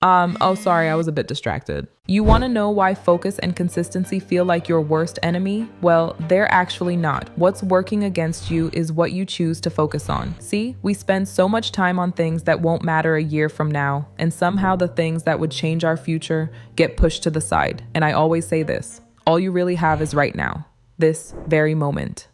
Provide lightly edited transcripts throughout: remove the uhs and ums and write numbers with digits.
Oh, sorry, I was a bit distracted. You want to know why focus and consistency feel like your worst enemy? Well, they're actually not. What's working against you is what you choose to focus on. See, we spend so much time on things that won't matter a year from now, and somehow the things that would change our future get pushed to the side. And I always say this, all you really have is right now, this very moment.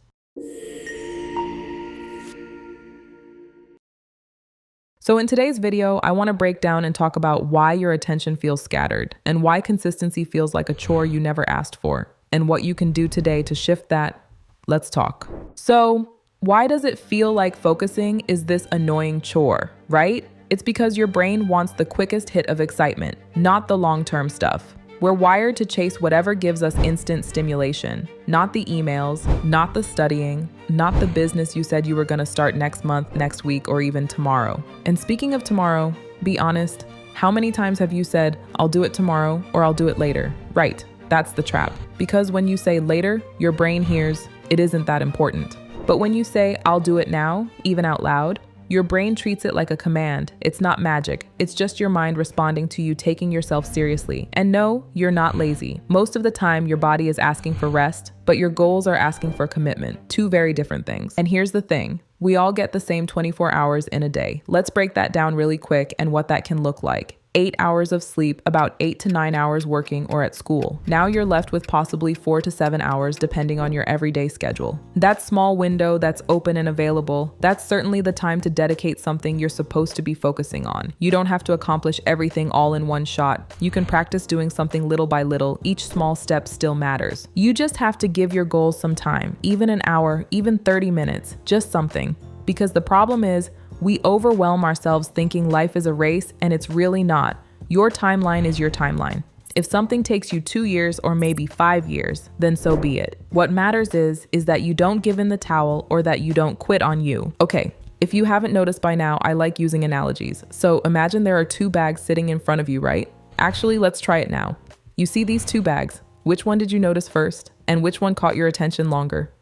So in today's video, I want to break down and talk about why your attention feels scattered and why consistency feels like a chore you never asked for and what you can do today to shift that. Let's talk. So why does it feel like focusing is this annoying chore, right? It's because your brain wants the quickest hit of excitement, not the long-term stuff. We're wired to chase whatever gives us instant stimulation, not the emails, not the studying, not the business you said you were going to start next month, next week, or even tomorrow. And speaking of tomorrow, be honest, how many times have you said, I'll do it tomorrow or I'll do it later? Right, that's the trap. Because when you say later, your brain hears, it isn't that important. But when you say, I'll do it now, even out loud, your brain treats it like a command. It's not magic. It's just your mind responding to you taking yourself seriously. And no, you're not lazy. Most of the time, your body is asking for rest, but your goals are asking for commitment. Two very different things. And here's the thing. We all get the same 24 hours in a day. Let's break that down really quick and what that can look like. 8 hours of sleep, about 8 to 9 hours working or at school. Now you're left with possibly 4 to 7 hours depending on your everyday schedule. That small window that's open and available, that's certainly the time to dedicate something you're supposed to be focusing on. You don't have to accomplish everything all in one shot. You can practice doing something little by little. Each small step still matters. You just have to give your goals some time, even an hour, even 30 minutes, just something. Because the problem is, we overwhelm ourselves thinking life is a race, and it's really not. Your timeline is your timeline. If something takes you 2 years or maybe 5 years, then so be it. What matters is that you don't give in the towel or that you don't quit on you. Okay, if you haven't noticed by now, I like using analogies. So imagine there are 2 bags sitting in front of you, right? Actually, let's try it now. You see these 2 bags. Which one did you notice first? And which one caught your attention longer?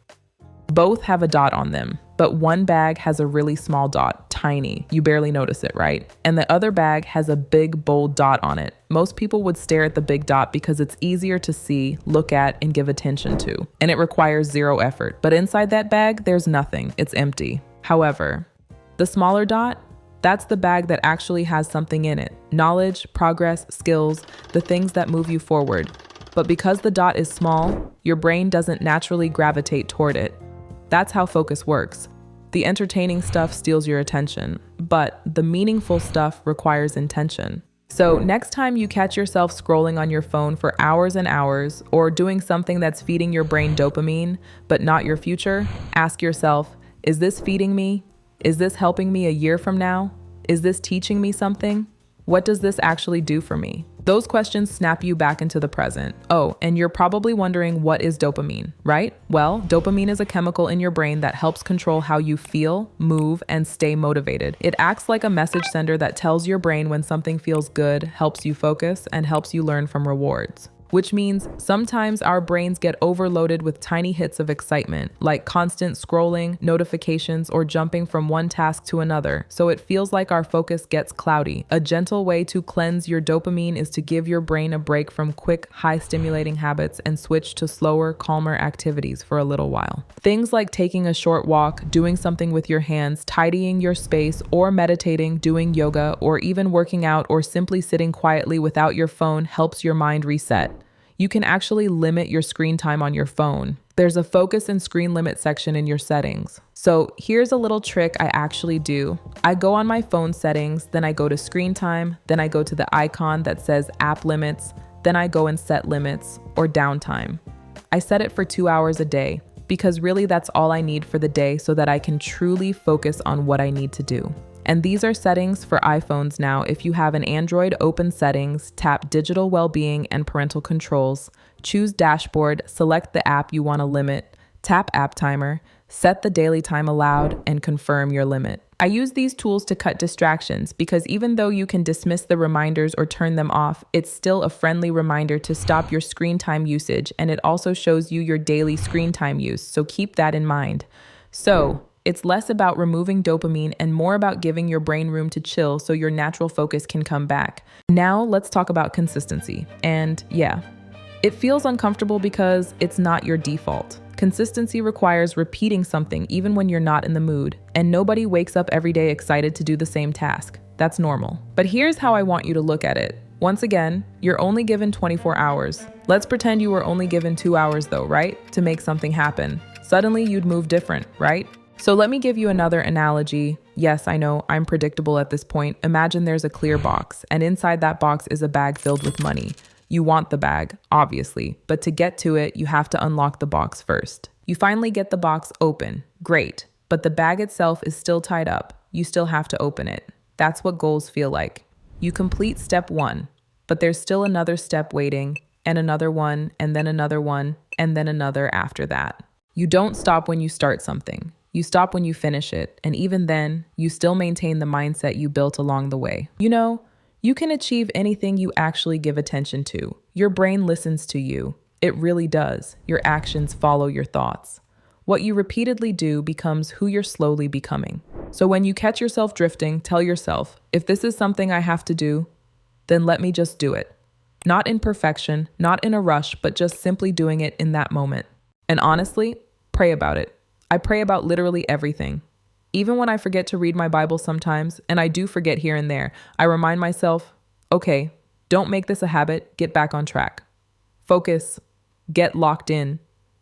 Both have a dot on them, but one bag has a really small dot, tiny. You barely notice it, right? And the other bag has a big, bold dot on it. Most people would stare at the big dot because it's easier to see, look at, and give attention to. And it requires 0 effort. But inside that bag, there's nothing. It's empty. However, the smaller dot, that's the bag that actually has something in it. Knowledge, progress, skills, the things that move you forward. But because the dot is small, your brain doesn't naturally gravitate toward it. That's how focus works. The entertaining stuff steals your attention, but the meaningful stuff requires intention. So next time you catch yourself scrolling on your phone for hours and hours, or doing something that's feeding your brain dopamine, but not your future, ask yourself, is this feeding me? Is this helping me a year from now? Is this teaching me something? What does this actually do for me? Those questions snap you back into the present. Oh, and you're probably wondering, what is dopamine, right? Well, dopamine is a chemical in your brain that helps control how you feel, move, and stay motivated. It acts like a message sender that tells your brain when something feels good, helps you focus, and helps you learn from rewards. Which means sometimes our brains get overloaded with tiny hits of excitement, like constant scrolling, notifications, or jumping from one task to another, so it feels like our focus gets cloudy. A gentle way to cleanse your dopamine is to give your brain a break from quick, high-stimulating habits and switch to slower, calmer activities for a little while. Things like taking a short walk, doing something with your hands, tidying your space, or meditating, doing yoga, or even working out, or simply sitting quietly without your phone helps your mind reset. You can actually limit your screen time on your phone. There's a focus and screen limit section in your settings. So here's a little trick I actually do. I go on my phone settings, then I go to screen time, then I go to the icon that says app limits, then I go and set limits or downtime. I set it for 2 hours a day because really that's all I need for the day so that I can truly focus on what I need to do. And these are settings for iPhones now. If you have an Android, open settings, tap digital well-being and parental controls, choose dashboard, select the app you want to limit, tap app timer, set the daily time allowed, and confirm your limit. I use these tools to cut distractions because even though you can dismiss the reminders or turn them off, it's still a friendly reminder to stop your screen time usage, and it also shows you your daily screen time use, so keep that in mind. So, It's less about removing dopamine and more about giving your brain room to chill so your natural focus can come back. Now let's talk about consistency. And yeah, it feels uncomfortable because it's not your default. Consistency requires repeating something even when you're not in the mood, and nobody wakes up every day excited to do the same task. That's normal. But here's how I want you to look at it. Once again, you're only given 24 hours. Let's pretend you were only given 2 hours though, right? To make something happen. Suddenly you'd move different, right? So let me give you another analogy. Yes, I know, I'm predictable at this point. Imagine there's a clear box, and inside that box is a bag filled with money. You want the bag, obviously, but to get to it, you have to unlock the box first. You finally get the box open. Great. But the bag itself is still tied up. You still have to open it. That's what goals feel like. You complete step 1, but there's still another step waiting, and another one, and then another one, and then another after that. You don't stop when you start something. You stop when you finish it, and even then, you still maintain the mindset you built along the way. You know, you can achieve anything you actually give attention to. Your brain listens to you. It really does. Your actions follow your thoughts. What you repeatedly do becomes who you're slowly becoming. So when you catch yourself drifting, tell yourself, if this is something I have to do, then let me just do it. Not in perfection, not in a rush, but just simply doing it in that moment. And honestly, pray about it. I pray about literally everything. Even when I forget to read my Bible sometimes, and I do forget here and there, I remind myself, okay, don't make this a habit, get back on track. Focus, get locked in.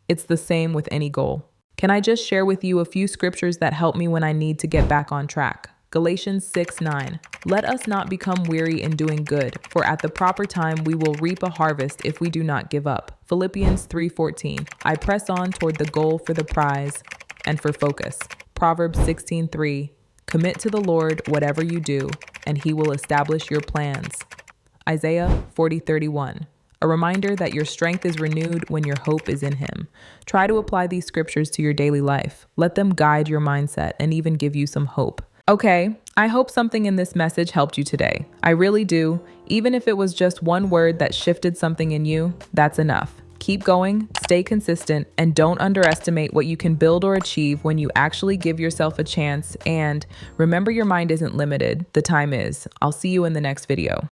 It's the same with any goal. Can I just share with you a few scriptures that help me when I need to get back on track? Galatians 6:9. Let us not become weary in doing good, for at the proper time we will reap a harvest if we do not give up. Philippians 3:14. I press on toward the goal for the prize and for focus. Proverbs 16:3. Commit to the Lord whatever you do, and he will establish your plans. Isaiah 40:31. A reminder that your strength is renewed when your hope is in him. Try to apply these scriptures to your daily life. Let them guide your mindset and even give you some hope. Okay, I hope something in this message helped you today. I really do. Even if it was just one word that shifted something in you, that's enough. Keep going, stay consistent, and don't underestimate what you can build or achieve when you actually give yourself a chance. And remember, your mind isn't limited. The time is. I'll see you in the next video.